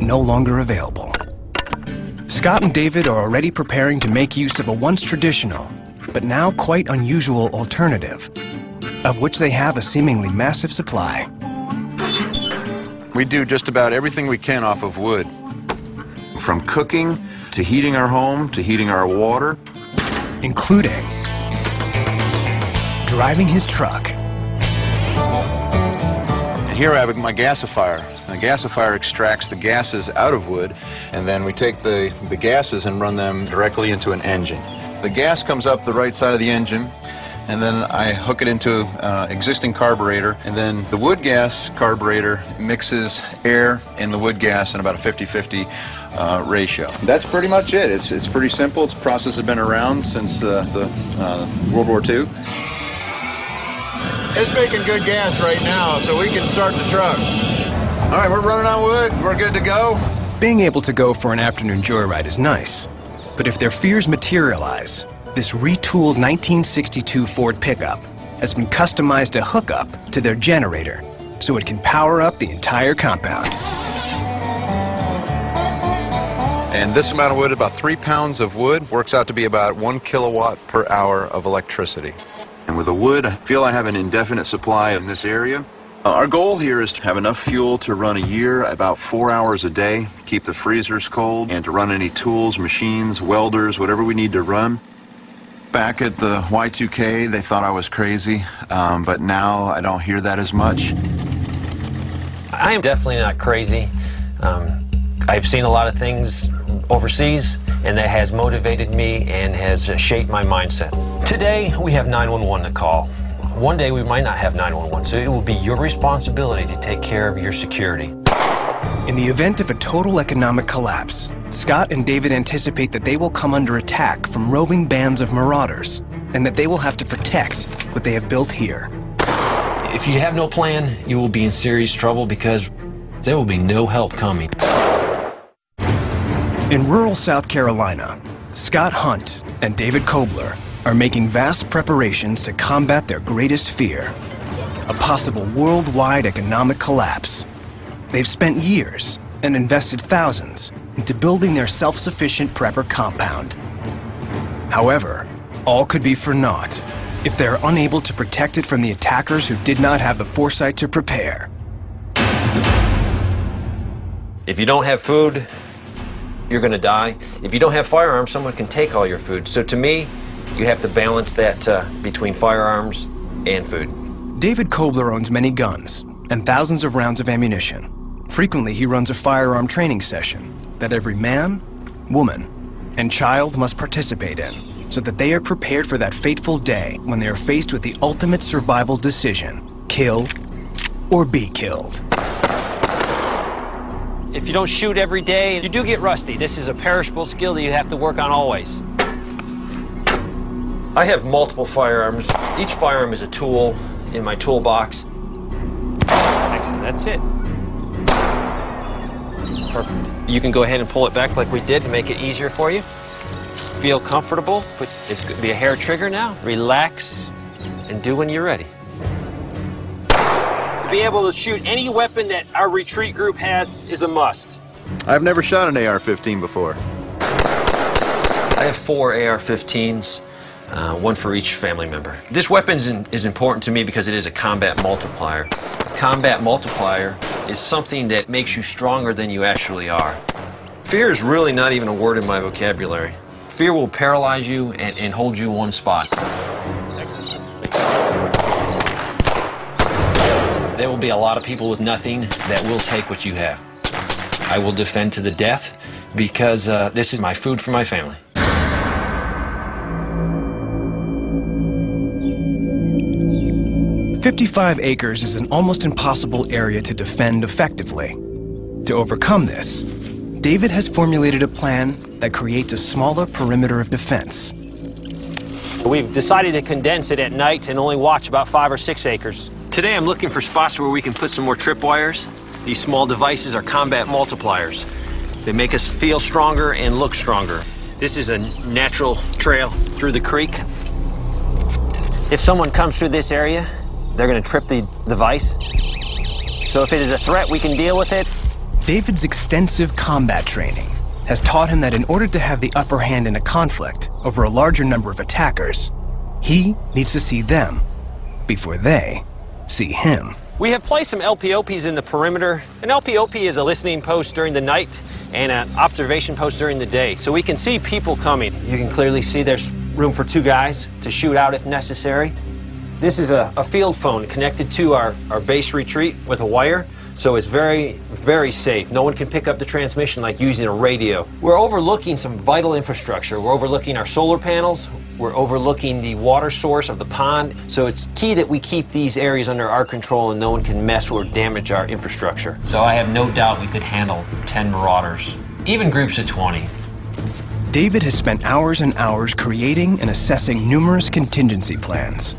no longer available. Scott and David are already preparing to make use of a once traditional, but now quite unusual alternative, of which they have a seemingly massive supply. We do just about everything we can off of wood. From cooking, to heating our home, to heating our water. Including driving his truck. And here I have my gasifier. And the gasifier extracts the gases out of wood, and then we take the gases and run them directly into an engine. The gas comes up the right side of the engine, and then I hook it into existing carburetor, and then the wood gas carburetor mixes air and the wood gas in about a 50-50 ratio. That's pretty much it. It's pretty simple. It's a process that's been around since World War II. It's making good gas right now, so we can start the truck. All right, we're running on wood. We're good to go. Being able to go for an afternoon joyride is nice, but if their fears materialize, this retooled 1962 Ford pickup has been customized to hook up to their generator so it can power up the entire compound. And this amount of wood, about 3 pounds of wood, works out to be about 1 kilowatt per hour of electricity. And with the wood, I feel I have an indefinite supply in this area. Our goal here is to have enough fuel to run a year, about 4 hours a day, keep the freezers cold, and to run any tools, machines, welders, whatever we need to run. Back at the Y2K, they thought I was crazy, but now I don't hear that as much. I am definitely not crazy. I've seen a lot of things overseas, and that has motivated me and has shaped my mindset. Today, we have 911 to call. One day, we might not have 911, so it will be your responsibility to take care of your security. In the event of a total economic collapse, Scott and David anticipate that they will come under attack from roving bands of marauders, and that they will have to protect what they have built here. If you have no plan, you will be in serious trouble because there will be no help coming. In rural South Carolina, Scott Hunt and David Kobler are making vast preparations to combat their greatest fear, a possible worldwide economic collapse. They've spent years and invested thousands into building their self-sufficient prepper compound. However, all could be for naught if they're unable to protect it from the attackers who did not have the foresight to prepare. If you don't have food, you're going to die. If you don't have firearms, someone can take all your food. So to me, you have to balance that between firearms and food. David Kobler owns many guns and thousands of rounds of ammunition. Frequently, he runs a firearm training session that every man, woman, and child must participate in, so that they are prepared for that fateful day when they are faced with the ultimate survival decision: kill or be killed. If you don't shoot every day, you do get rusty. This is a perishable skill that you have to work on always. I have multiple firearms. Each firearm is a tool in my toolbox. Excellent, that's it. Perfect. You can go ahead and pull it back like we did to make it easier for you. Feel comfortable. It's going to be a hair trigger now. Relax and do when you're ready. To be able to shoot any weapon that our retreat group has is a must. I've never shot an AR-15 before. I have 4 AR-15s, one for each family member. This weapon is important to me because it is a combat multiplier. Combat multiplier is something that makes you stronger than you actually are. Fear is really not even a word in my vocabulary. Fear will paralyze you and hold you in one spot. There will be a lot of people with nothing that will take what you have. I will defend to the death because this is my food for my family. "55 acres is an almost impossible area to defend effectively. To overcome this, David has formulated a plan that creates a smaller perimeter of defense. We've decided to condense it at night and only watch about 5 or 6 acres. Today I'm looking for spots where we can put some more tripwires. These small devices are combat multipliers. They make us feel stronger and look stronger. This is a natural trail through the creek. If someone comes through this area, they're going to trip the device. So if it is a threat, we can deal with it. David's extensive combat training has taught him that in order to have the upper hand in a conflict over a larger number of attackers, he needs to see them before they see him. We have placed some LPOPs in the perimeter. An LPOP is a listening post during the night and an observation post during the day, so we can see people coming. You can clearly see there's room for 2 guys to shoot out if necessary. This is a field phone connected to our base retreat with a wire, so it's very, very safe. No one can pick up the transmission like using a radio. We're overlooking some vital infrastructure. We're overlooking our solar panels. We're overlooking the water source of the pond. So it's key that we keep these areas under our control and no one can mess or damage our infrastructure. So I have no doubt we could handle 10 marauders, even groups of 20. David has spent hours and hours creating and assessing numerous contingency plans.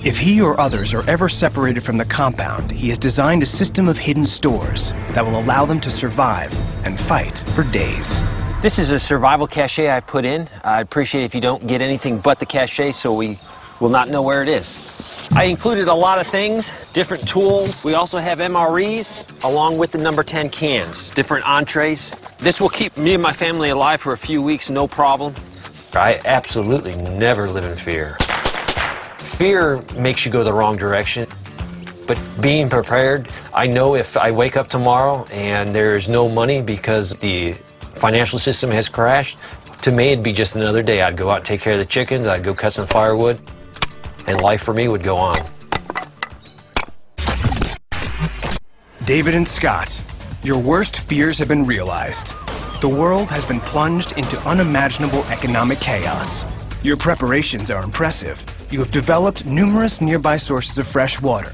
If he or others are ever separated from the compound, he has designed a system of hidden stores that will allow them to survive and fight for days. This is a survival cache I put in. I'd appreciate if you don't get anything but the cache so we will not know where it is. I included a lot of things, different tools. We also have MREs along with the number 10 cans, different entrees. This will keep me and my family alive for a few weeks, no problem. I absolutely never live in fear. Fear makes you go the wrong direction, but being prepared, I know if I wake up tomorrow and there's no money because the financial system has crashed, to me it'd be just another day. I'd go out and take care of the chickens, I'd go cut some firewood, and life for me would go on. David and Scott, your worst fears have been realized. The world has been plunged into unimaginable economic chaos. Your preparations are impressive. You have developed numerous nearby sources of fresh water,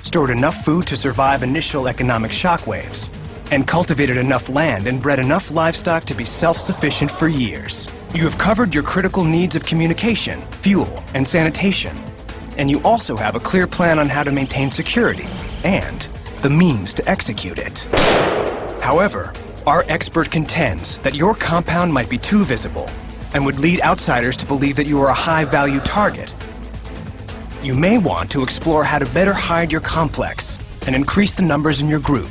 stored enough food to survive initial economic shockwaves, and cultivated enough land and bred enough livestock to be self-sufficient for years. You have covered your critical needs of communication, fuel, and sanitation. And you also have a clear plan on how to maintain security and the means to execute it. However, our expert contends that your compound might be too visible and would lead outsiders to believe that you are a high-value target. You may want to explore how to better hide your complex and increase the numbers in your group.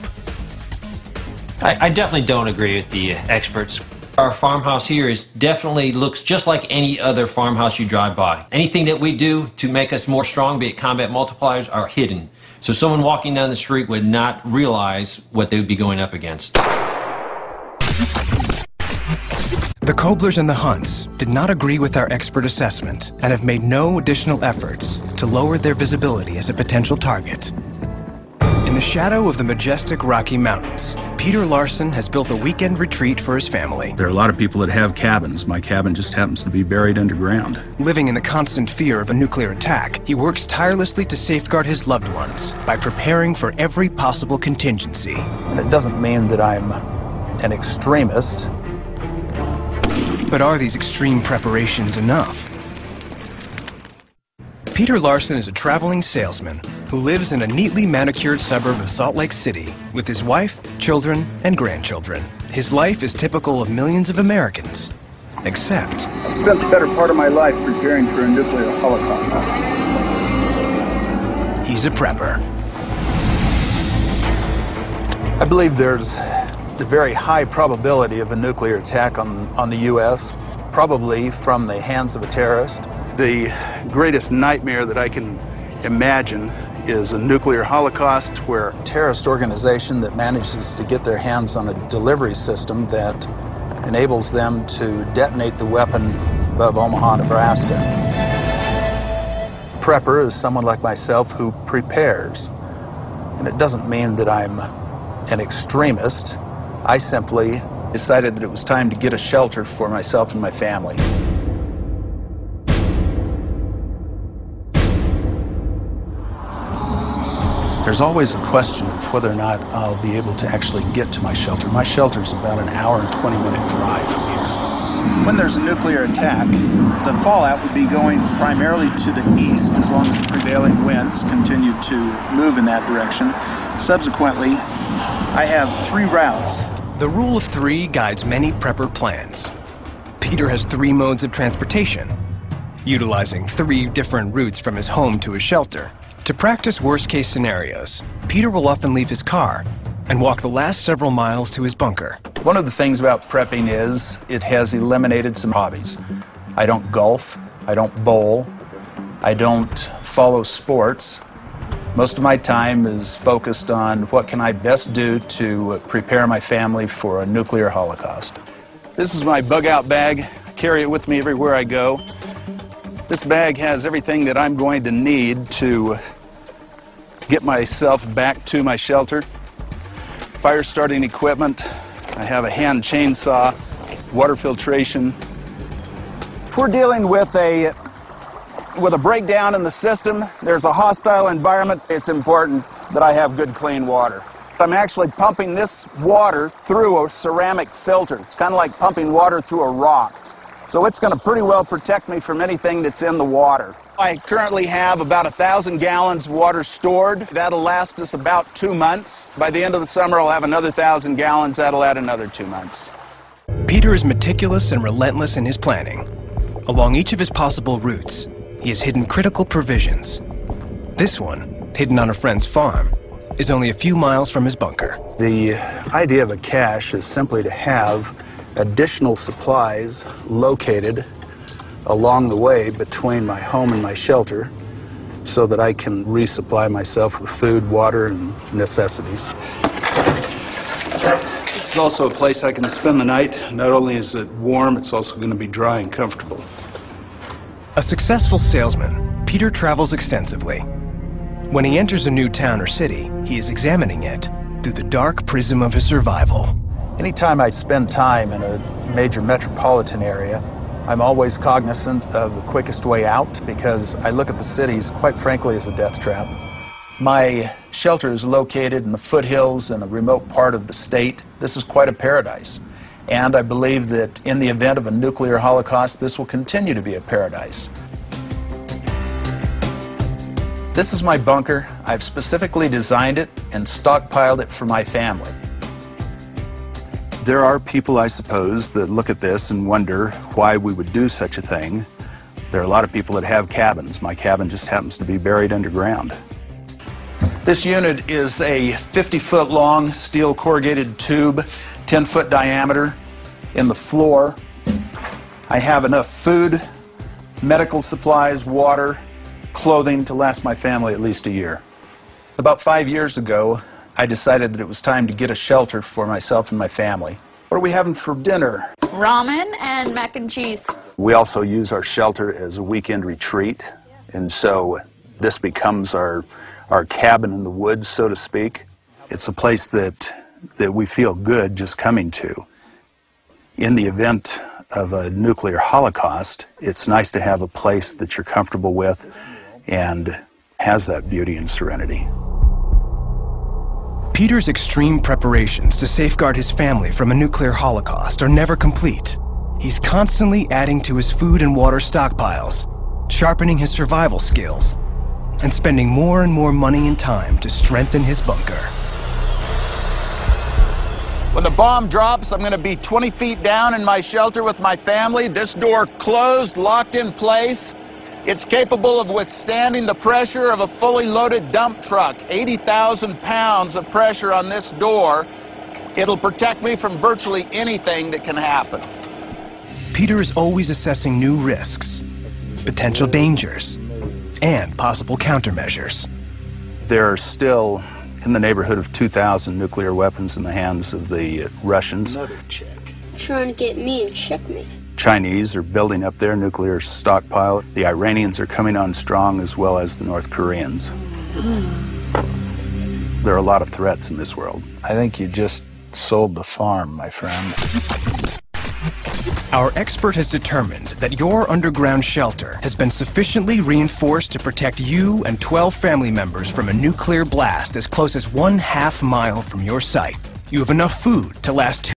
I definitely don't agree with the experts. Our farmhouse here definitely looks just like any other farmhouse you drive by. Anything that we do to make us more strong, be it combat multipliers, are hidden. So someone walking down the street would not realize what they would be going up against. The Koblers and the Hunts did not agree with our expert assessment and have made no additional efforts to lower their visibility as a potential target. In the shadow of the majestic Rocky Mountains, Peter Larson has built a weekend retreat for his family. There are a lot of people that have cabins. My cabin just happens to be buried underground. Living in the constant fear of a nuclear attack, he works tirelessly to safeguard his loved ones by preparing for every possible contingency. And it doesn't mean that I'm an extremist. But are these extreme preparations enough? Peter Larson is a traveling salesman who lives in a neatly manicured suburb of Salt Lake City with his wife, children, and grandchildren. His life is typical of millions of Americans, except I've spent the better part of my life preparing for a nuclear holocaust. he's a prepper. I believe there's a very high probability of a nuclear attack on the U.S., probably from the hands of a terrorist. The greatest nightmare that I can imagine is a nuclear holocaust where A terrorist organization that manages to get their hands on a delivery system that enables them to detonate the weapon above Omaha, Nebraska. Prepper is someone like myself who prepares. And it doesn't mean that I'm an extremist. I simply decided that it was time to get a shelter for myself and my family. There's always a question of whether or not I'll be able to actually get to my shelter. My shelter's about an hour and 20-minute drive from here. When there's a nuclear attack, the fallout would be going primarily to the east as long as the prevailing winds continue to move in that direction. Subsequently, I have 3 routes. The rule of 3 guides many prepper plans. Peter has 3 modes of transportation, utilizing 3 different routes from his home to his shelter. To practice worst-case scenarios, Peter will often leave his car and walk the last several miles to his bunker. One of the things about prepping is it has eliminated some hobbies. I don't golf, I don't bowl, I don't follow sports. Most of my time is focused on what can I best do to prepare my family for a nuclear holocaust. This is my bug-out bag. I carry it with me everywhere I go. This bag has everything that I'm going to need to get myself back to my shelter. Fire starting equipment. I have a hand chainsaw, water filtration. If we're dealing with a breakdown in the system, there's a hostile environment, it's important that I have good clean water. I'm actually pumping this water through a ceramic filter. It's kind of like pumping water through a rock. So it's going to pretty well protect me from anything that's in the water. I currently have about 1,000 gallons of water stored. That'll last us about 2 months. By the end of the summer, I'll have another 1,000 gallons. That'll add another 2 months. Peter is meticulous and relentless in his planning. Along each of his possible routes, he has hidden critical provisions. This one, hidden on a friend's farm, is only a few miles from his bunker. The idea of a cache is simply to have additional supplies located along the way between my home and my shelter so that I can resupply myself with food, water, and necessities. This is also a place I can spend the night. Not only is it warm, it's also going to be dry and comfortable. A successful salesman, Peter travels extensively. When he enters a new town or city, he is examining it through the dark prism of his survival. Anytime I spend time in a major metropolitan area, I'm always cognizant of the quickest way out because I look at the cities, quite frankly, as a death trap. My shelter is located in the foothills in a remote part of the state. This is quite a paradise. And I believe that in the event of a nuclear holocaust, this will continue to be a paradise. This is my bunker. I've specifically designed it and stockpiled it for my family. There are people, I suppose, that look at this and wonder why we would do such a thing. There are a lot of people that have cabins. My cabin just happens to be buried underground. This unit is a 50-foot long steel corrugated tube, 10-foot diameter in the floor. I have enough food, medical supplies, water, clothing to last my family at least a year. About 5 years ago, I decided that it was time to get a shelter for myself and my family. What are we having for dinner? Ramen and mac and cheese. We also use our shelter as a weekend retreat, and so this becomes our cabin in the woods, so to speak. It's a place that we feel good just coming to. In the event of a nuclear holocaust, it's nice to have a place that you're comfortable with and has that beauty and serenity. Peter's extreme preparations to safeguard his family from a nuclear holocaust are never complete. He's constantly adding to his food and water stockpiles, sharpening his survival skills, and spending more and more money and time to strengthen his bunker. When the bomb drops, I'm going to be 20 feet down in my shelter with my family. This door closed, locked in place. It's capable of withstanding the pressure of a fully loaded dump truck. 80,000 pounds of pressure on this door. It'll protect me from virtually anything that can happen. Peter is always assessing new risks, potential dangers, and possible countermeasures. There are still in the neighborhood of 2,000 nuclear weapons in the hands of the Russians. Trying to get me and checkmate. Chinese are building up their nuclear stockpile. The Iranians are coming on strong, as well as the North Koreans. There are a lot of threats in this world. I think you just sold the farm, my friend. Our expert has determined that your underground shelter has been sufficiently reinforced to protect you and 12 family members from a nuclear blast as close as 1/2 mile from your site. You have enough food to last